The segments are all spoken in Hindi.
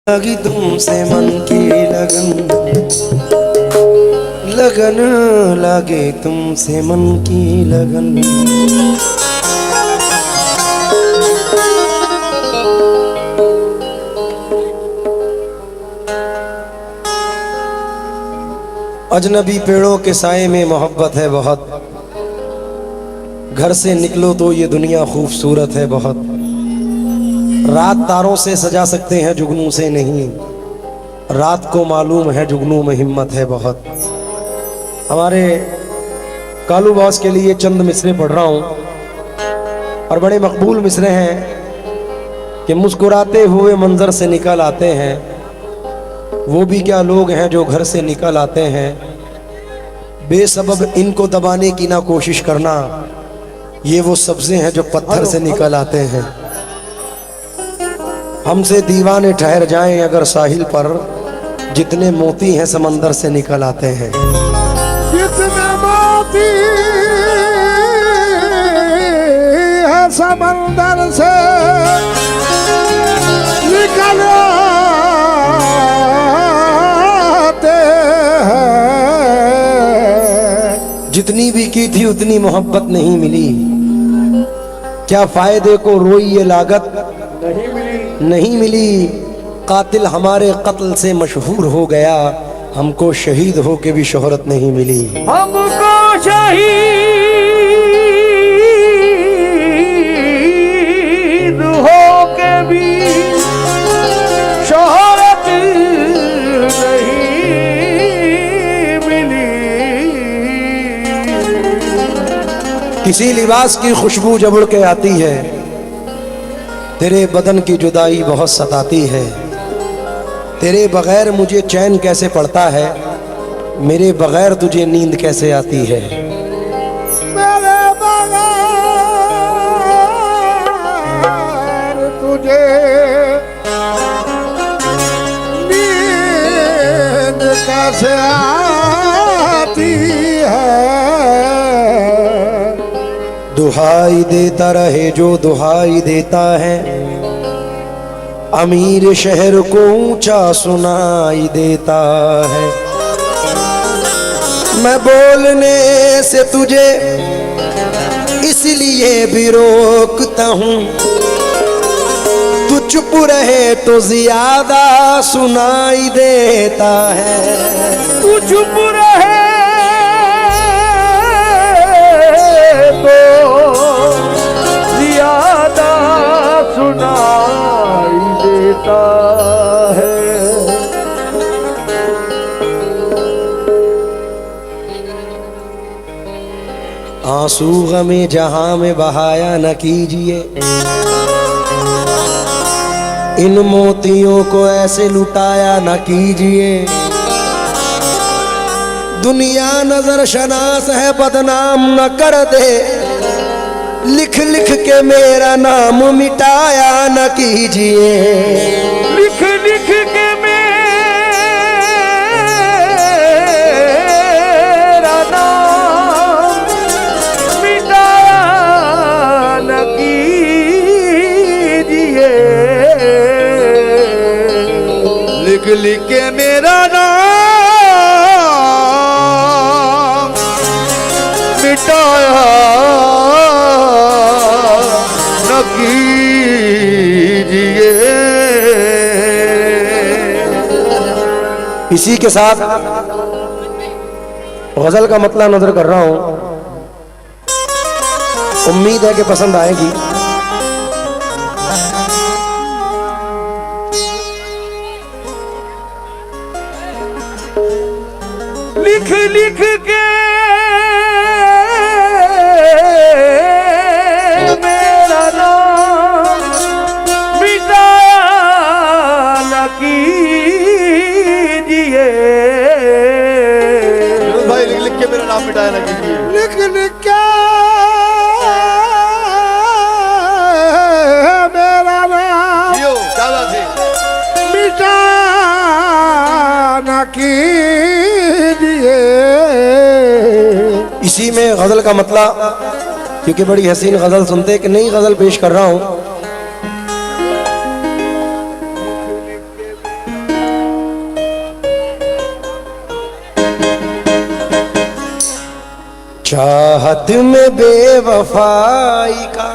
लगी तुमसे मन की लगन, लगन लगे तुमसे मन की लगन। अजनबी पेड़ों के साए में मोहब्बत है बहुत, घर से निकलो तो ये दुनिया खूबसूरत है बहुत। रात तारों से सजा सकते हैं जुगनू से नहीं, रात को मालूम है जुगनू में हिम्मत है बहुत। हमारे कालू बॉस के लिए चंद मिसरे पढ़ रहा हूँ और बड़े मकबूल मिसरे हैं कि मुस्कुराते हुए मंजर से निकल आते हैं, वो भी क्या लोग हैं जो घर से निकल आते हैं। बेसबब इनको दबाने की ना कोशिश करना, ये वो सब्ज़े हैं जो पत्थर से निकल आते हैं। हमसे दीवाने ठहर जाएं अगर साहिल पर, जितने मोती हैं समंदर से निकल आते हैं। जितने मोती हैं समंदर से निकल आते हैं। जितनी भी की थी उतनी मोहब्बत नहीं मिली, क्या फायदे को रोई ये लागत नहीं मिली। कातिल हमारे कत्ल से मशहूर हो गया, हमको शहीद हो के भी शोहरत नहीं मिली। हमको शहीद हो के भी शोहरत नहीं मिली। किसी लिबास की खुशबू जब उड़ के आती है, तेरे बदन की जुदाई बहुत सताती है। तेरे बगैर मुझे चैन कैसे पड़ता है, मेरे बगैर तुझे नींद कैसे आती है। मेरे बगैर तुझे नींद कैसे आती है। दुहाई देता रहे जो दुहाई देता है, अमीर शहर को ऊंचा सुनाई देता है। मैं बोलने से तुझे इसलिए भी रोकता हूँ, तू चुप रहे तो ज्यादा सुनाई देता है। तू चुप रहे तो ज्यादा सुनाई देता है। आंसू गमे जहां में बहाया न कीजिए, इन मोतियों को ऐसे लुटाया न कीजिए। दुनिया नजर शनास है बदनाम न कर दे, लिख लिख के मेरा नाम मिटाया न कीजिए। लिख लिख के मेरा नाम मिटाया न कीजिए। लिख लिख के मेरा नाम मिटाया न कीजिए। इसी के साथ गजल का मतलब नजर कर रहा हूं, उम्मीद है कि पसंद आएगी। लिख लिख के मेरा नाम मिटाया न कीजिए। भाई लिख लिख के मेरा नाम मिटाया ना कीजिए। लिख लिख के मेरा नाम जियो, क्या बात है। मिटाया न कीजिए। इसी में गजल का मतलब, क्योंकि बड़ी हसीन गजल सुनते, एक नई गजल पेश कर रहा हूं। चाहत में बेवफाई का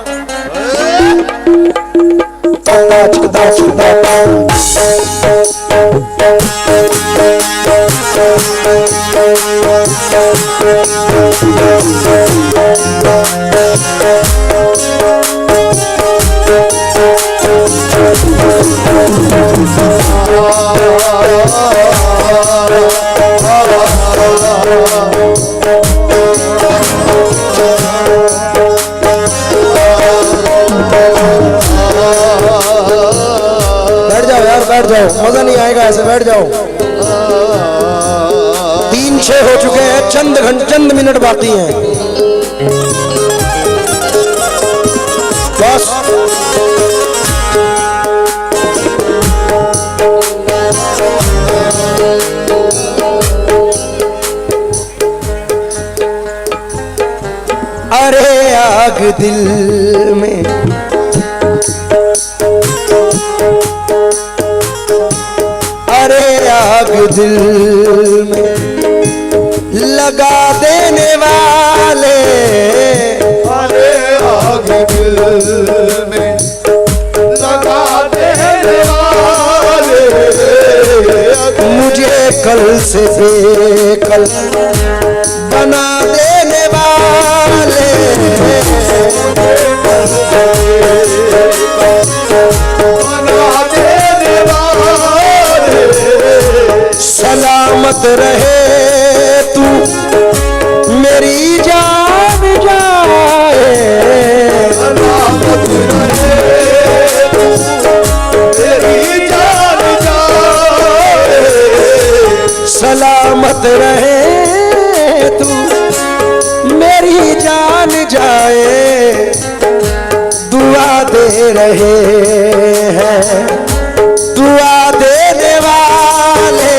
बैठ जाओ यार, बैठ जाओ, मजा नहीं आएगा ऐसे, बैठ जाओ। 3-6 हो चुके हैं, चंद मिनट बाकी हैं बस। अरे आग दिल में अरे आग दिल में लगा देने वाले, अरे आग दिल में लगा देने वाले, मुझे कल से बेकल बना देने वाले, बना देने वाले, सलामत रहे तू मेरी जान जाए, सलामत रहे तू मेरी जान जाए, सलामत रहे तू मेरी जान जाए। दुआ दे रहे हैं दुआ देने वाले,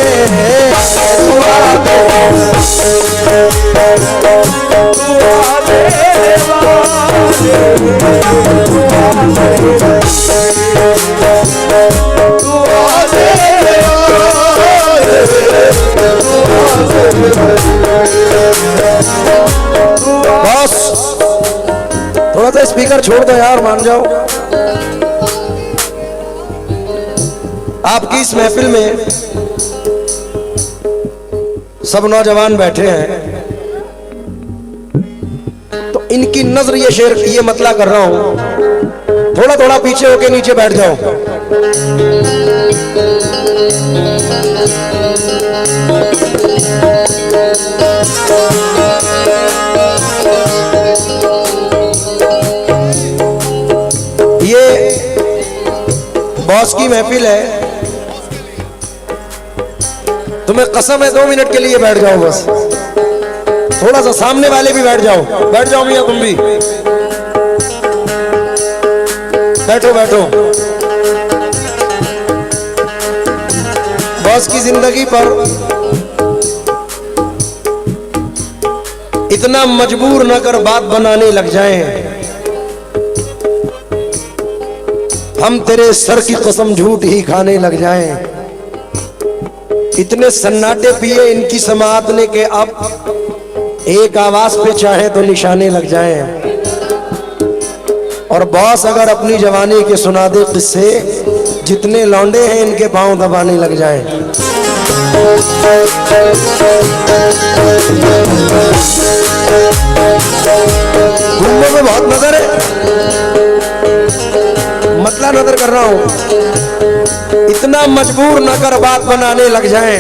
दुआ देने बस थोड़ा सा स्पीकर छोड़ दो यार, मान जाओ। आपकी इस महफिल में सब नौजवान बैठे हैं, तो इनकी नजर ये शेर ये मतला कर रहा हूं, थोड़ा थोड़ा पीछे होके नीचे बैठ जाओ। ये बॉस की महफिल है, तुम्हें कसम है 2 मिनट के लिए बैठ जाओ बस। थोड़ा सा सामने वाले भी बैठ जाओ मियां, तुम भी बैठो बैठो। बॉस की जिंदगी पर इतना मजबूर न कर बात बनाने लग जाएं, हम तेरे सर की कसम झूठ ही खाने लग जाएं। इतने सन्नाटे पिए इनकी समात ने के अब एक आवाज पे चाहे तो निशाने लग जाएं। और बॉस अगर अपनी जवानी के सुना दे किस्से, जितने लौंडे हैं इनके पांव दबाने लग जाएं। घूमने में बहुत नजर है, मतलब नजर कर रहा हूं। इतना मजबूर न कर बात बनाने लग जाएं,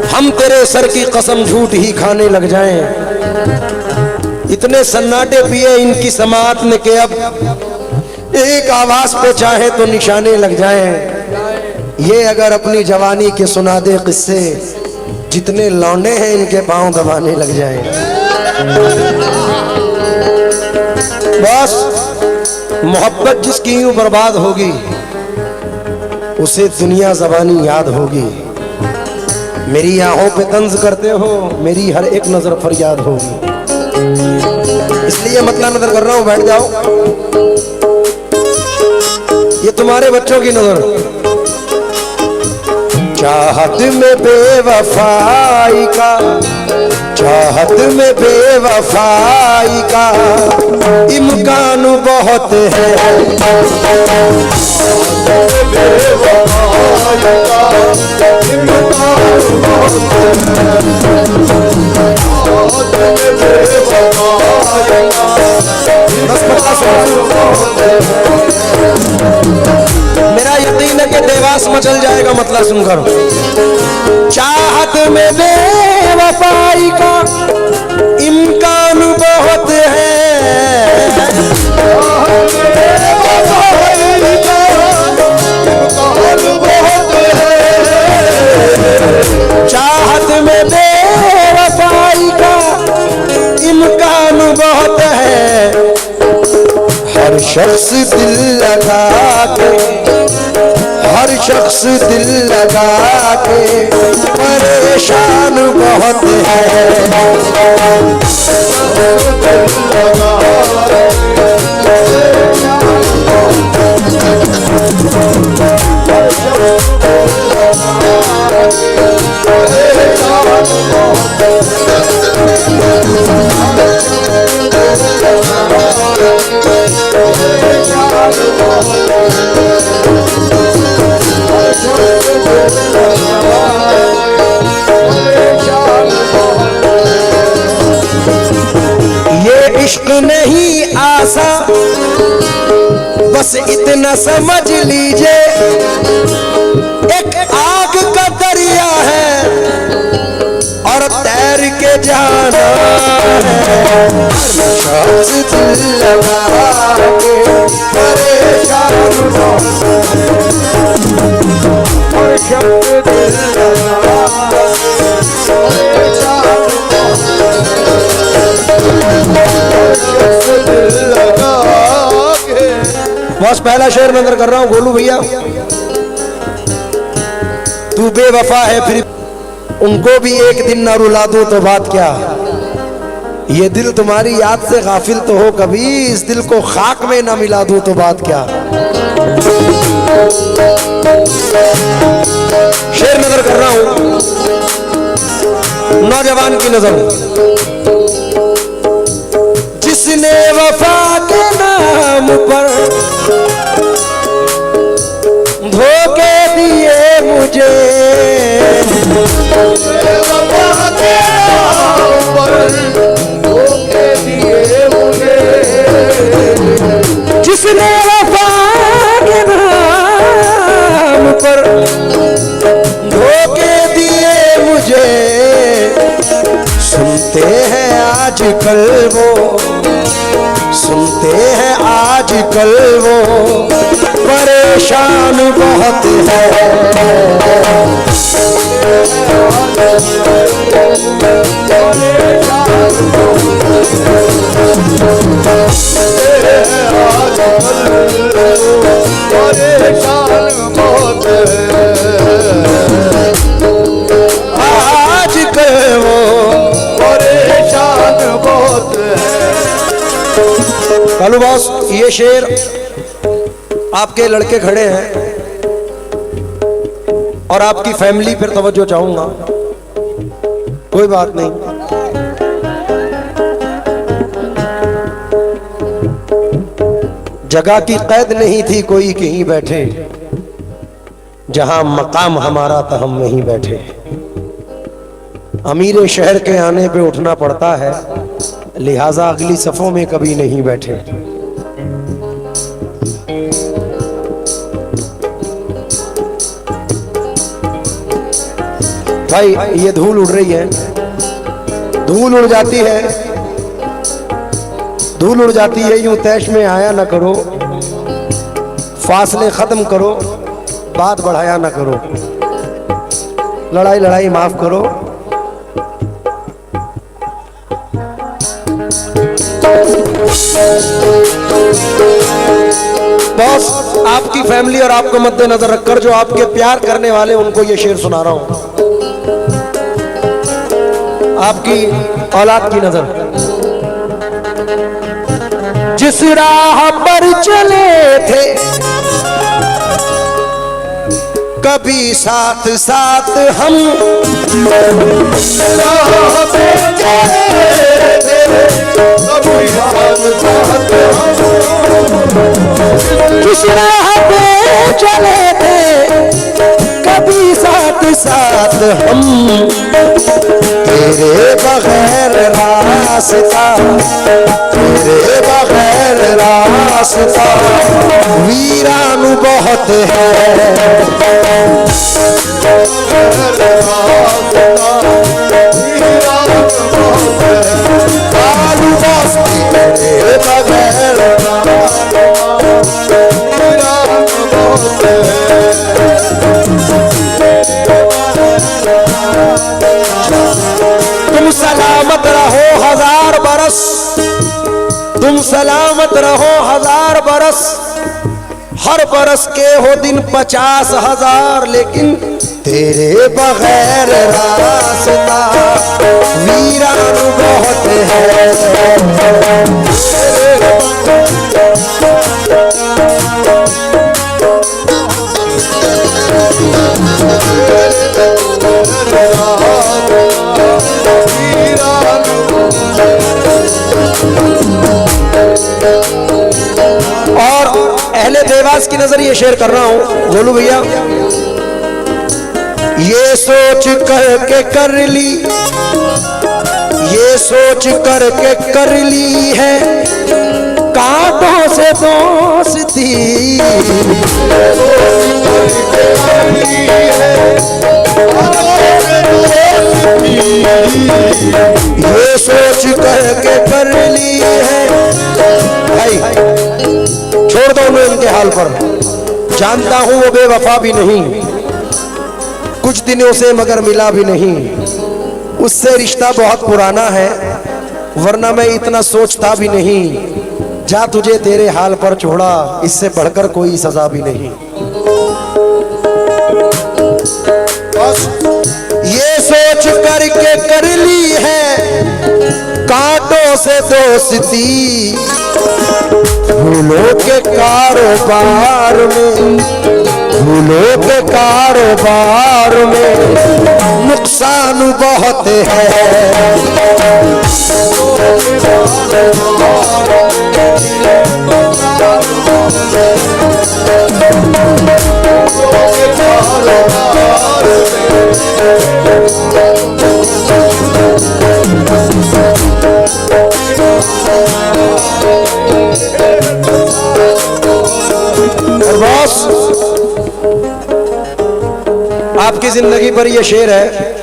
हम तेरे सर की कसम झूठ ही खाने लग जाएं। इतने सन्नाटे पिए इनकी समात ने के अब एक आवाज पे चाहे तो निशाने लग जाएं। ये अगर अपनी जवानी के सुना दे किस्से, जितने लौंडे हैं इनके पांव दबाने लग जाएं। बस मोहब्बत जिसकी यूं बर्बाद होगी, उसे दुनिया ज़बानी याद होगी। मेरी आंखों पे तंज करते हो, मेरी हर एक नजर फरियाद होगी। इसलिए मतलब नजर कर रहा हूं, बैठ जाओ। ये तुम्हारे बच्चों की नजर, चाहत में बेवफाई का, चाहत में बेवफाई का इम्कान बहुत है। मेरा यकीन है कि देवास मचल जाएगा मतलब सुनकर। चाहत में बेवफाई का इम्कान बहुत है, चाहत में बेवफाई का इम्कान बहुत है। हर शख्स दिल लगा के, हर शख्स दिल लगा के परेशान बहुत है। ये इश्क नहीं आसा, बस इतना समझ लीजिए, एक आग का दरिया है और तैर के जाना है। शख्स दिल लगा के परेशान और शख्स दिल लगा बस पहला शेर मैं अंदर कर रहा हूं। गोलू भैया तू बेवफा है, फिर उनको भी एक दिन ना रुला दो तो बात क्या। ये दिल तुम्हारी याद से गाफिल तो हो कभी, इस दिल को खाक में ना मिला दो तो बात क्या। शेर नजर कर रहा हूं नौजवान की नजर। जिसने वफा के नाम पर धोखे दिए मुझे, जिसने वफा के नाम पर धोखे दिए मुझे, सुनते हैं आजकल वो, सुनते हैं आजकल वो परेशान बहुत है। आजकल वो परेशान बहुत है। कालू बॉस ये शेर आपके लड़के खड़े हैं और आपकी फैमिली पर तवज्जो चाहूंगा। कोई बात नहीं, जगह की कैद नहीं थी कोई कहीं बैठे, जहां मकाम हमारा था हम वहीं बैठे। अमीर शहर के आने पे उठना पड़ता है, लिहाजा अगली सफों में कभी नहीं बैठे। भाई ये धूल उड़ रही है, धूल उड़ जाती है, धूल उड़ जाती है। यूं तैश में आया ना करो, फासले खत्म करो, बात बढ़ाया ना करो, लड़ाई लड़ाई माफ करो। बॉस आपकी फैमिली और आपको मद्देनजर रखकर जो आपके प्यार करने वाले उनको ये शेर सुना रहा हूं, आपकी औलाद की नजर। जिस राह पर चले थे कभी साथ साथ हम राह पे चले थे, कभी साथ साथ किस राह पे चले थे, कभी साथ साथ हम। तेरे बगैर रास्ता, तेरे बगैर रास्ता वीरान बहुत है। कालू बस्ती तेरे बगैर तुम सलामत रहो 1000 बरस, तुम सलामत रहो 1000 बरस। हर बरस के हो दिन 50,000, लेकिन तेरे बगैर रास्ता वीरान बहुत है। और अहले देवास की नजर ये शेर कर रहा हूं, बोलू भैया। ये सोच करके कर ली, ये सोच करके कर ली है कांटों से दोस्ती। ये सोच करके कर ली है भाई, छोड़ दो मैं इनके हाल पर। जानता हूं वो बेवफा भी नहीं, कुछ दिनों से मगर मिला भी नहीं। उससे रिश्ता बहुत पुराना है, वरना मैं इतना सोचता भी नहीं। जा तुझे तेरे हाल पर छोड़ा, इससे बढ़कर कोई सजा भी नहीं। ये सोच करके कर ली है कांटों से दोस्ती। फूलों के कारोबार में, फूलों के कारोबार में नुकसान बहुत है। बॉस आपकी जिंदगी पर यह शेर है।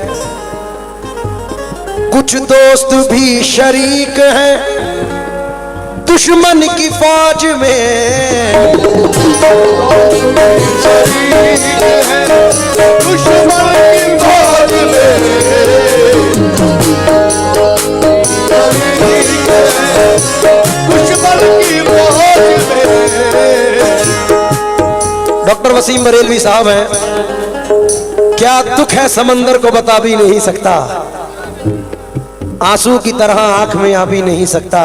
कुछ दोस्त भी शरीक हैं दुश्मन की फौज में। दुश्मन की फौज में, दुश्मन की फौज में। डॉक्टर वसीम बरेलवी साहब हैं। क्या दुख है समंदर को बता भी नहीं सकता, आंसू की तरह आंख में आ भी नहीं सकता।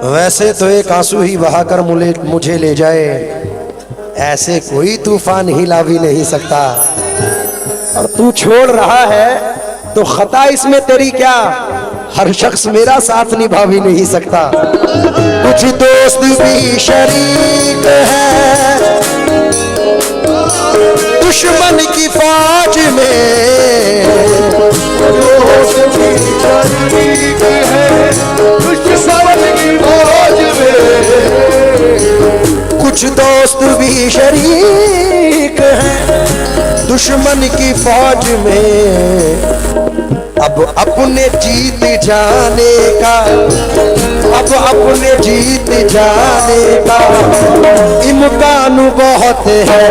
वैसे तो एक आंसू ही बहाकर मुझे ले जाए, ऐसे कोई तूफान हिला भी नहीं सकता। और तू छोड़ रहा है तो खता इसमें तेरी क्या, हर शख्स मेरा साथ निभा भी नहीं सकता। कुछ दोस्त भी शरीक है दुश्मन की फौज में। दोस्त भी शरीक है दुश्मन की फौज में। कुछ दोस्त भी शरीक हैं दुश्मन की फौज में। अब अपने जीत जाने का, अब अपने जीत जाने का इम्कान बहुत है।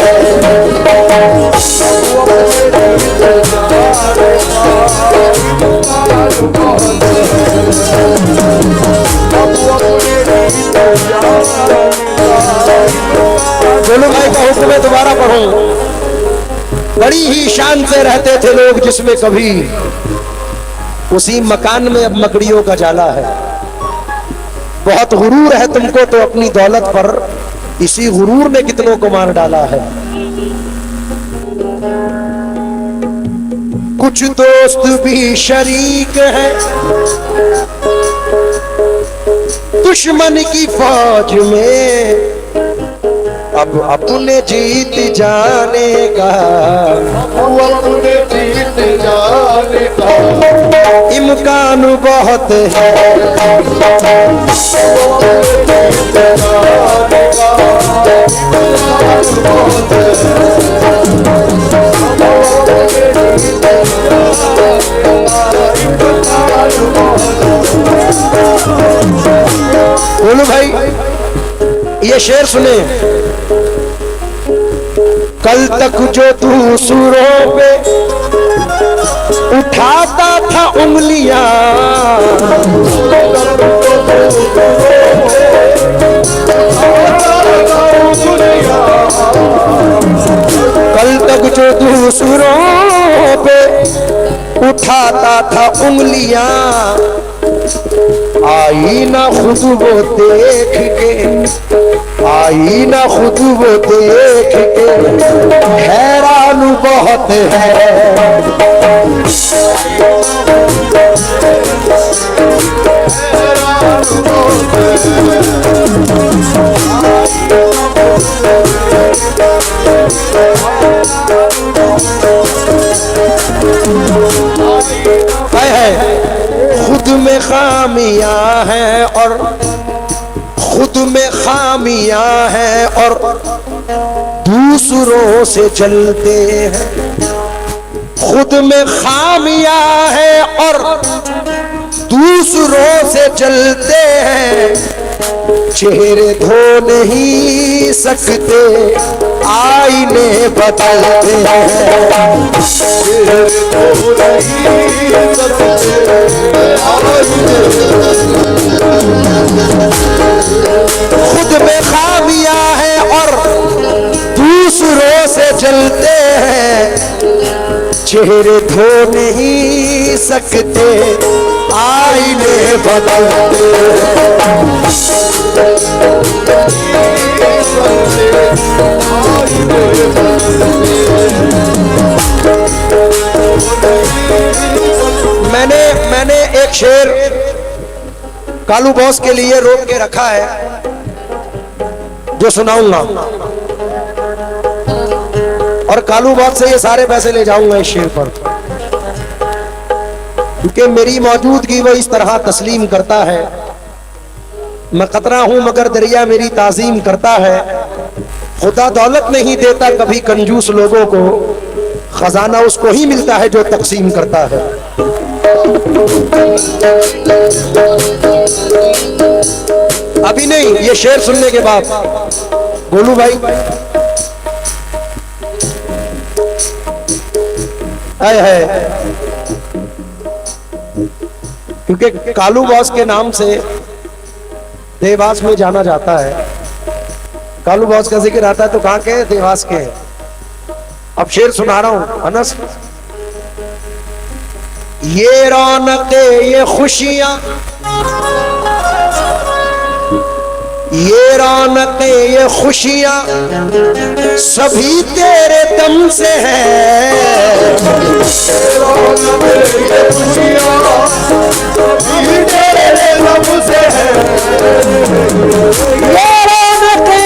बोलो भाई का हुक्म है, दोबारा पढ़ो। बड़ी ही शान से रहते थे लोग जिसमें कभी, उसी मकान में अब मकड़ियों का जाला है। बहुत गुरूर है तुमको तो अपनी दौलत पर, इसी गुरूर ने कितनों को मार डाला है। कुछ दोस्त भी शरीक है दुश्मन की फौज में, अब अपने जीत जाने का अपने जीत जाने का इम्कान बहुत है। बोलो भाई, ये शेर सुने। कल तक जो तू सुरों पे उठाता था उंगलियां, कल तक जो तू सुरों पे उठाता था उंगलियां, आई ना खुद वो देख के, आई ना खुद वो देख के हैरान बहुत है। खुद में खामियां हैं और खुद में खामियां हैं और दूसरों से जलते हैं। खुद में खामियां हैं और दूसरों से जलते हैं। चेहरे धो नहीं सकते आईने बदलते हैं। खुद में खामियां हैं और दूसरों से जलते हैं। चेहरे धो नहीं सकते आईने बदलते हैं। मैंने एक शेर कालू बॉस के लिए रोक के रखा है जो सुनाऊंगा, और कालू बॉस से ये सारे पैसे ले जाऊंगा इस शेर पर, क्योंकि मेरी मौजूदगी वो इस तरह तस्लीम करता है। मैं कतरा हूं मगर दरिया मेरी ताजीम करता है। खुदा दौलत नहीं देता कभी कंजूस लोगों को, खजाना उसको ही मिलता है जो तकसीम करता है। अभी नहीं, ये शेर सुनने के बाद गोलू भाई आए है, क्योंकि कालू बॉस के नाम से देवास में जाना जाता है। कालू बॉस का जिक्र आता है तो कहां के? देवास के। अब शेर सुना रहा हूं अनस। ये रौनके ये खुशियां, ये रौनके ये खुशियां सभी तेरे दम से है। ये खुशियां सभी तेरे दम से है। ये रौनके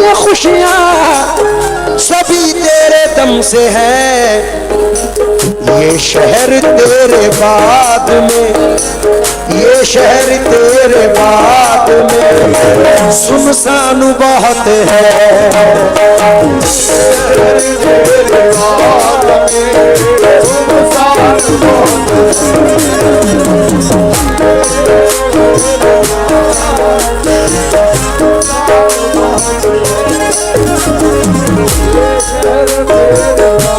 ये खुशियां सभी तेरे दम से है। ये शहर तेरे बाद में, ये शहर तेरे बाद में सुनसान बहुत है।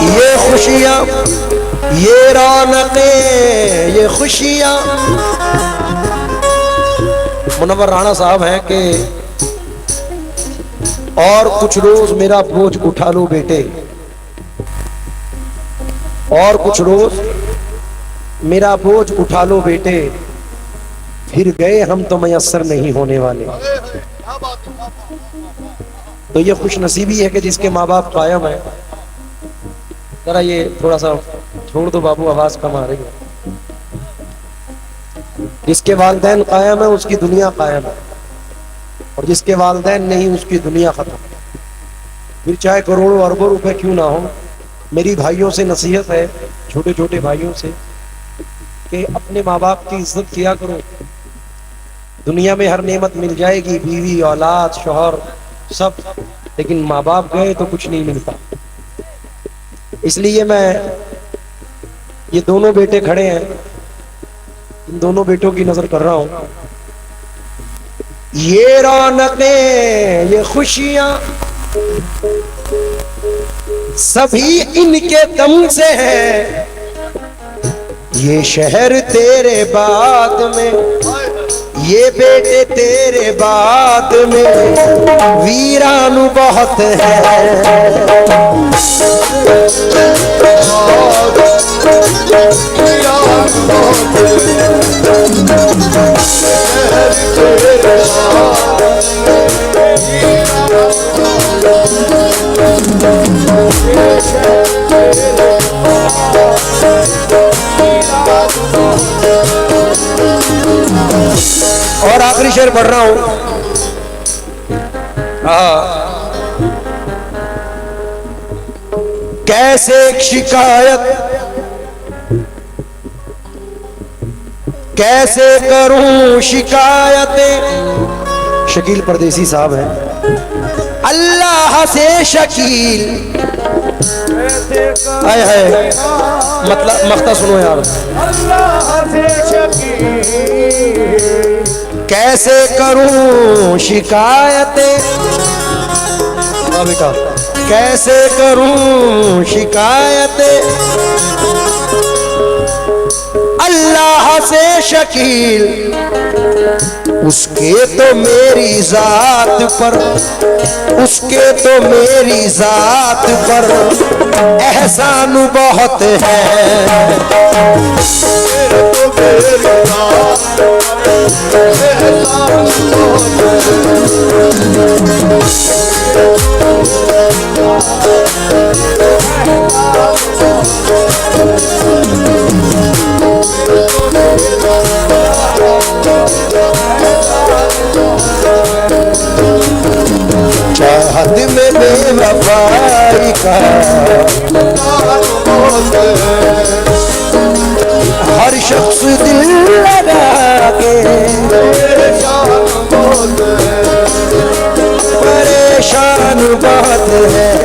ये खुशियाँ, ये रौनकें, ये खुशियाँ। मुनव्वर राणा साहब हैं कि और कुछ रोज मेरा बोझ उठा लो बेटे, और कुछ रोज मेरा बोझ उठा लो बेटे, फिर गए हम तो मयस्सर नहीं होने वाले। तो ये खुशनसीबी है कि जिसके माँ बाप कायम है। जरा ये थोड़ा सा छोड़ दो बाबू, आवाज कम आ रही है। जिसके वालिदैन कायम है उसकी दुनिया कायम है, और जिसके वालिदैन नहीं उसकी दुनिया खत्म। फिर चाहे करोड़ों अरबों रुपए क्यों ना हो, मेरी भाइयों से नसीहत है, छोटे छोटे भाइयों से, कि अपने माँ बाप की इज्जत किया करो। दुनिया में हर नेमत मिल जाएगी, बीवी, औलाद, शौहर सब, लेकिन माँ बाप गए तो कुछ नहीं मिलता। इसलिए मैं, ये दोनों बेटे खड़े हैं, इन दोनों बेटों की नजर कर रहा हूं। ये रौनकें, ये खुशियां सभी इनके दम से हैं। ये शहर तेरे बाद में, ये बेटे तेरे बाद में वीरानु बहुत है। और आखिरी शेर पढ़ रहा हूं। कैसे शिकायत कैसे करूं शिकायतें, शकील परदेसी साहब हैं, अल्लाह से शकील। हाय हाय, मतलब मख्ता सुनो यार। अल्लाह से शकील कैसे करूं शिकायतें, बेटा कैसे करूं शिकायतें, अल्लाह से शकील। उसके तो मेरी जात पर, उसके तो मेरी जात पर एहसान बहुत है। तो मेरी जात एहसान बहुत चाहत में बेवफाई का हर शख्स दिल लगा के परेशान बहुत है।